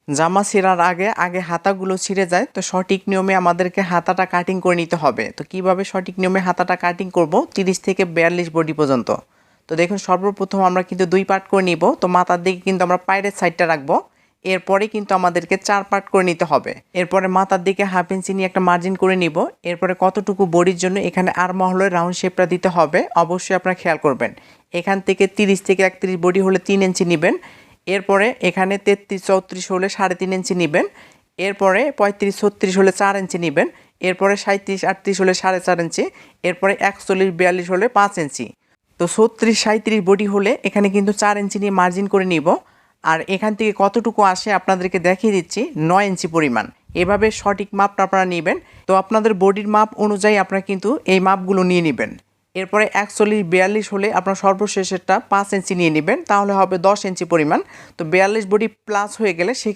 জামা ছিঁড়ার আগে আগে হাতাগুলো ছিঁড়ে যায়, তো সঠিক নিয়মে আমাদেরকে হাতাটা কাটিং করে নিতে হবে। তো কিভাবে সঠিক নিয়মে হাতাটা কাটিং করব 30 থেকে 42 বডি পর্যন্ত। তো দেখুন সর্বপ্রথম আমরা কিন্তু 2 পার্ট করে নিব। তো মাথার দিকে কিন্তু আমরা পায়ের সাইডটা রাখবো, এরপরে কিন্তু আমাদেরকে 4 পার্ট করে নিতে হবে। এরপরে মাথার দিকে 1/2 ইঞ্চি নিয়ে একটা মার্জিন করে নিব। এরপরে কতটুকু বডির জন্য এখানে আর্মহোলের রাউন্ড শেপটা দিতে হবে অবশ্যই আপনারা খেয়াল করবেন। এখান থেকে 30 থেকে 31 বডি হলে 3 ইঞ্চি নেবেন। এরপরে এখানে 33-34 হলে 3.5 ইঞ্চি নেবেন। এরপরে 35-36 হলে 4 ইঞ্চি নেবেন। এরপরে 37-38 হলে 4.5 ইঞ্চি। এরপরে 41-42 হলে 5 ইঞ্চি। তো 36-37 বডি হলে এখানে কিন্তু 4 ইঞ্চি নিয়ে মার্জিন করে নিব। আর এখান থেকে কতটুকু আসে আপনাদেরকে দেখিয়ে দিচ্ছি, 9 ইঞ্চি পরিমাণ। এভাবে সঠিক মাপটা আপনারা নেবেন। তো আপনাদের বডির মাপ অনুযায়ী আপনারা কিন্তু এই মাপগুলো নিয়ে নেবেন। এরপরে 41-42 হলে আপনার সর্বশেষেরটা 5 ইঞ্চি নিয়ে নেবেন, তাহলে হবে 10 ইঞ্চি পরিমাণ। তো 42 বডি প্লাস হয়ে গেলে সেক্ষেত্রে